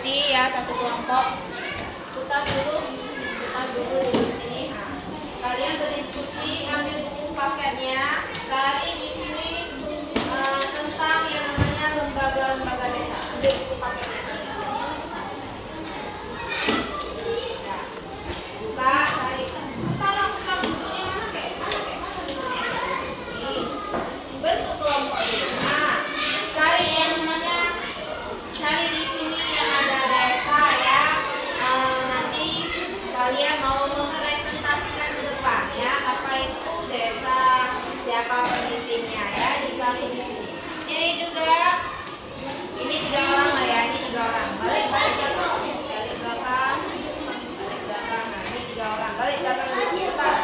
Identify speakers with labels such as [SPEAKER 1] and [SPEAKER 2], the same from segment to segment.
[SPEAKER 1] diskusi ya, satu kelompok. Putar dulu di sini. Nah, kalian berdiskusi, ambil buku paketnya, cari di sini tentang yang namanya lembaga-lembaga desa. Ambil buku paketnya. Nah, buka, cari. Putar bukunya mana kek? Mana bukunya? Ini bentuk kelompok dulu. Nah, cari yang namanya, cari di sini yang ada desa ya. Nanti kalian mau merepresentasikan ke depan ya, apa itu desa, siapa pemimpinnya ya, dicari di sini. Ini juga, ini 3 orang lah ya, ini 3 orang. Balik belakang. Nah, ini 3 orang. Balik belakang dulu. Putar.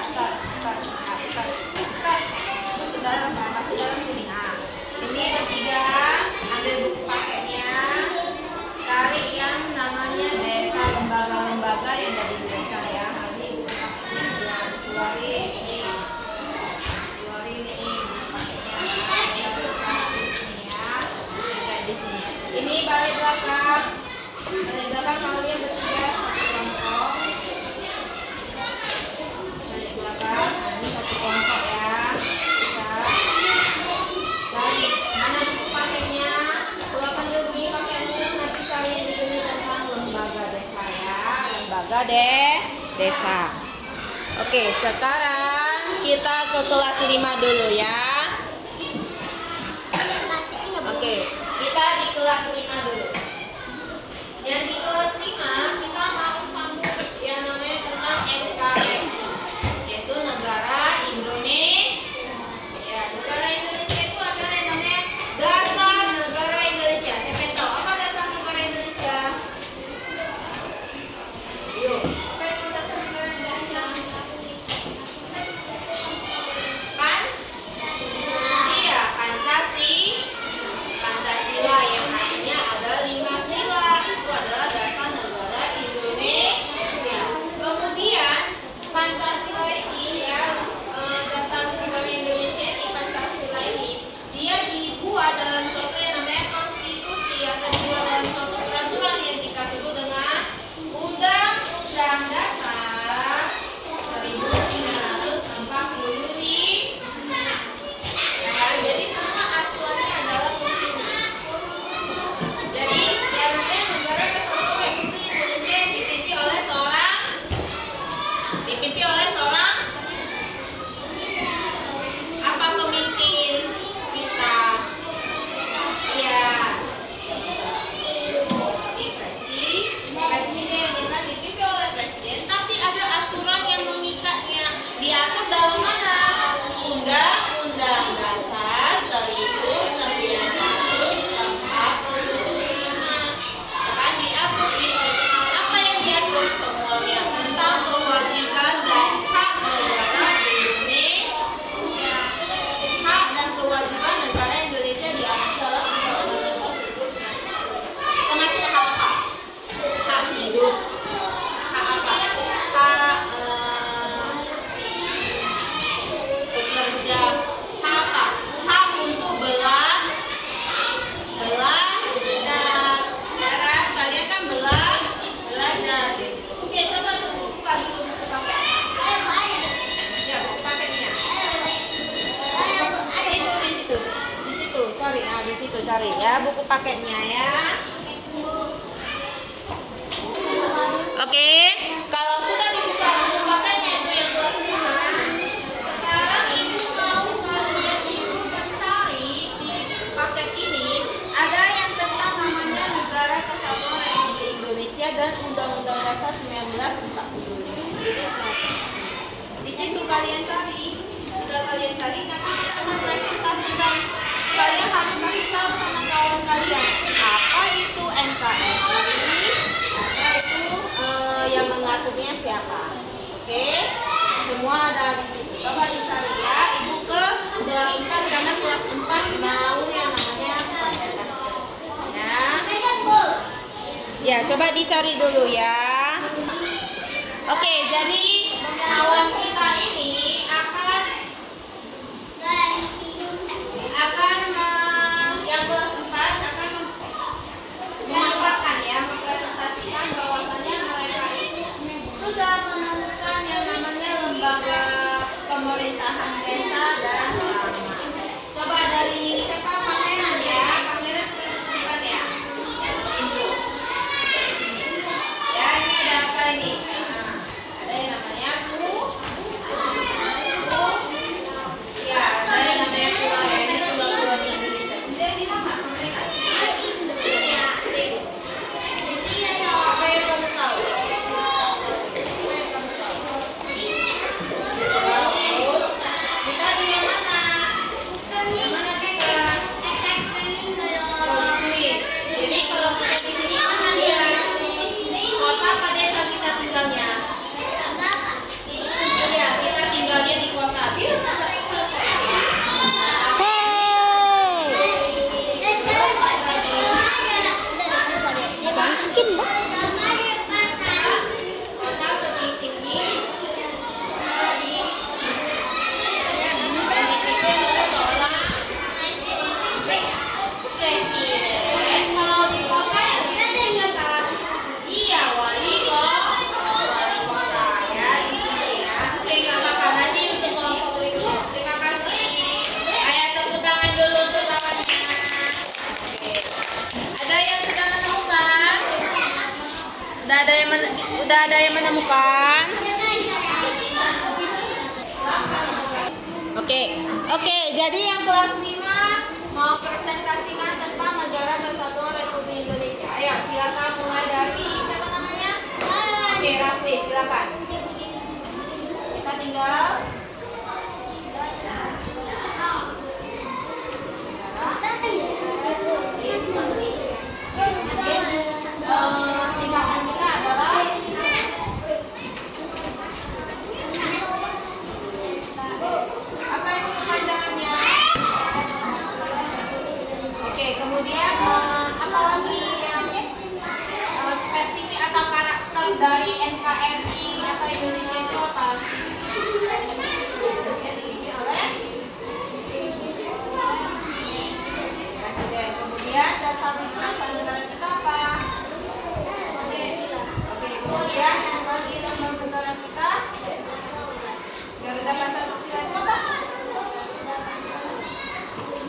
[SPEAKER 1] Masuk dalam sini. Nah, ini bertiga, ambil buku paketnya, cari yang namanya desa, lembaga-lembaga yang ada di desa ya. Nanti buku paketnya keluarin ini buku paketnya. Di sini. Ini balik belakang kalian bertiga satu kelompok. Balik belakang, ini satu kelompok ya. Cari mana buku paketnya, keluarkan dulu buku paketnya, nanti cari di sini tentang lembaga desa ya, lembaga desa. Oke, sekarang kita ke kelas 5 dulu ya. Oke, kita di kelas 5 dulu. Yang di kelas 5 kita mau sambung yang namanya tentang NKRI, yaitu negara Indonesia. Ya, negara Indonesia itu adalah yang namanya dasar negara Indonesia. Siapa yang tahu apa dasar negara Indonesia? Yuk, apa itu dasar negara Indonesia? Kan? Iya, Pancasila yang artinya ada 5 sila. Itu adalah dasar negara Indonesia. Kemudian Pancasila ini ya, dasar negara Indonesia ini, Pancasila ini dia dibuat dalam suatu yang namanya konstitusi atau dibuat dalam suatu peraturan yang kita sebut dengan Undang-Undang Dasar 1945. Jadi semua acuannya adalah di sini. Jadi yang namanya negara kesatuan Republik Indonesia yang dipimpin oleh seorang apa pemimpin kita? Ya, presiden yang dipimpin oleh presiden, tapi ada aturan yang mengikatnya. Diatur dalam mana? Undang-Undang Dasar 1945. Kan diatur di situ. Apa yang diatur semuanya tentang kewajiban dan hak negara Indonesia. Hak dan kewajiban negara Indonesia diatur dalam Undang-Undang Dasar 1945. Termasuk hak apa? Hak hidup. Hak apa? Hak bekerja. Hak apa? Hak untuk belajar. Kalian kan belajar di situ. Oke, coba dulu buka dulu buku paket. Ya, buku paketnya. Itu di situ cari. Nah, di situ cari ya buku paketnya ya. Oke, kalau sudah dibuka buku paketnya itu yang kelas 5, sekarang ibu mau kalian itu mencari di paket ini ada yang tentang namanya Negara Kesatuan Republik Indonesia dan Undang-Undang Dasar 1945. Di situ kalian cari. Sudah kalian cari, nanti kita mempresentasikan. Kalian harus kasih tahu sama kawan kalian apa itu NKRI, apa itu yang mengaturnya siapa. Oke, semua ada di situ. Coba dicari ya. Ibu ke kelas 4 karena kelas 4 mau yang namanya presentasi. Ya, coba dicari dulu ya. Oke, jadi kawan kita ini akan yang kelas 4 akan mengembangkan ya, mempresentasikan pemerintahan desa dan lama. Coba dari siapa? Pangeran ya. Pangeran sudah bukan ya? Ya, ini ada apa ini? Nah, ada yang namanya ya, ada yang namanya pulau ya. Ini pulau-pulau di Indonesia. Dia bilang nggak sama mereka? Apa yang kamu tahu? Apa yang kamu tahu? Bagus. Kita di yang mana? Yang mana kita? Jadi kalau kita di sini mana dia? Kota apa desa kita tinggalnya? Ya, kita tinggalnya di kota. Biar nggak kota lebih tinggi dari seorang presiden. Kalau di kota yang kita lihat, iya wali kota ya di sini ya. Oke, nggak apa-apa nanti untuk kelompok berikutnya. Terima kasih. Ayo tepuk tangan dulu untuk kawannya. Oke. Ada yang sudah menemukan? Udah ada yang menemukan? Oke, jadi yang kelas 5 mau presentasikan tentang Negara Kesatuan Republik Indonesia. Ayo, silakan mulai dari siapa namanya? Oke, Rafli, silakan. Kita tinggal singkatan kita adalah apa itu kepanjangannya? Oke, kemudian apa lagi yang spesifik atau karakter dari NKRI atau Indonesia itu apa? Indonesia dipimpin oleh presiden. Kemudian dasar negara kita apa? Oke, kemudian bagi lambang negara kita Garuda Pancasila itu apa?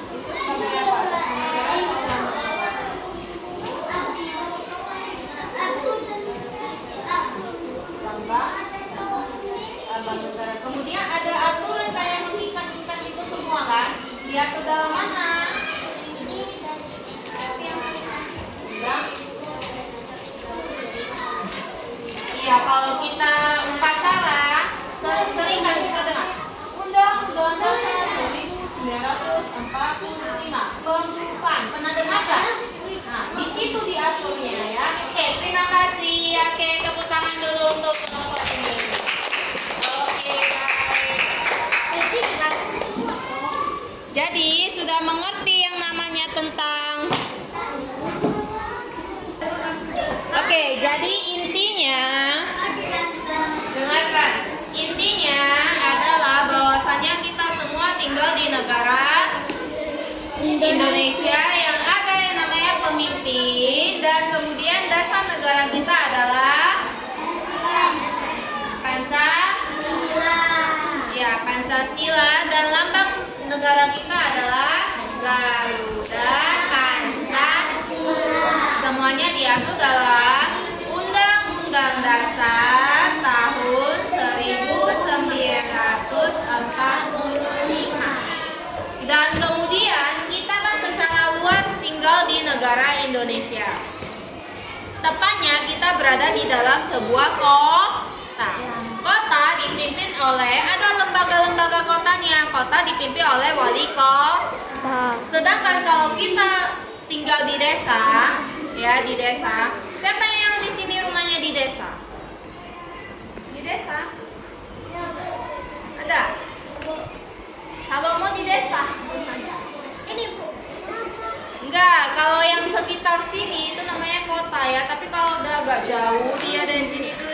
[SPEAKER 1] Itu sebagai apa? Dasar negara atau lambang negara. Kemudian ada aturan kayak mengikat-ikat itu semua kan? Diatur dalam mana? Iya, kalau kita upacara sering kan kita dengar Undang-Undang Dasar 1945 pembukaan. Pernah dengar kan? Nah, di situ diaturnya ya. Oke, terima kasih. Oke, tepuk tangan dulu untuk kelompok ini. Oke, baik. Jadi sudah mengerti yang namanya tentang. Oke, jadi intinya dengarkan. Intinya adalah bahwasanya kita semua tinggal di negara Indonesia yang ada yang namanya pemimpin, dan kemudian dasar negara kita adalah Pancasila, dan lambang negara kita adalah Garuda Pancasila. Semuanya diatur dalam Undang-Undang Dasar tahun 1945. Dan kemudian kita kan secara luas tinggal di negara Indonesia. Tepatnya kita berada di dalam sebuah kota. Kota dipimpin oleh, ada lembaga-lembaga kotanya. Kota dipimpin oleh wali kota. Sedangkan kalau kita tinggal di desa, ya di desa. Siapa yang di sini rumahnya di desa? Di desa? Ada? Kalau mau di desa?
[SPEAKER 2] Ini Bu.
[SPEAKER 1] Enggak, kalau yang sekitar sini itu namanya kota ya. Tapi kalau udah agak jauh dia dari sini tuh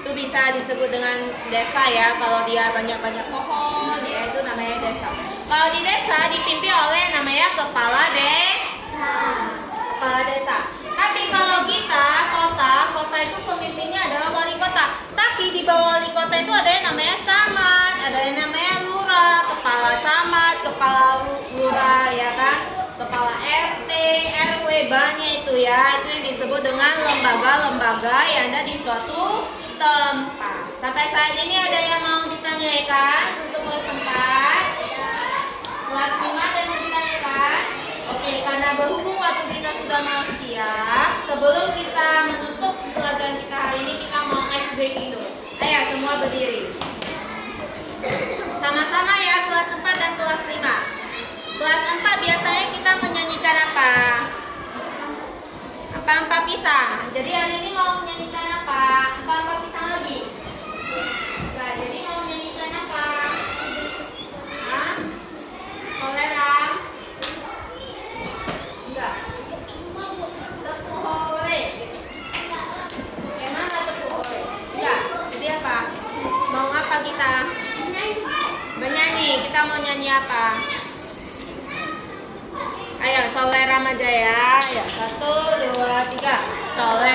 [SPEAKER 1] itu bisa disebut dengan desa ya. Kalau dia banyak-banyak pohon ya itu namanya desa. Kalau di desa dipimpin oleh namanya kepala desa. Tapi kalau kita kota itu pemimpinnya adalah wali kota. Tapi di bawah wali kota itu ada yang namanya camat, ada yang namanya lurah. ya. Itu yang disebut dengan lembaga-lembaga yang ada di suatu tempat. Sampai saat ini ada yang mau ditanyakan untuk kelas 4? Kelas 5 ada yang mau ditanyakan? Oke, karena berhubung waktu kita sudah mau siap, sebelum kita menutup pelajaran kita hari ini, kita mau ice breaking dulu. Ayo semua berdiri. Sama-sama ya, kelas 4 dan kelas 5. Kelas 4 biasanya kita menyanyikan apa? Empat pisang. Jadi hari ini mau menyanyikan apa? Empat pisang lagi. Enggak, jadi mau menyanyikan apa? Hah? Toleran? Enggak. Tepu hore. Emang tepu hore? Enggak. Jadi apa? Mau apa kita? Bernyanyi. Kita mau nyanyi apa? Ayo, soleram aja ya. Ayo, 1, 2, 3. Soleram.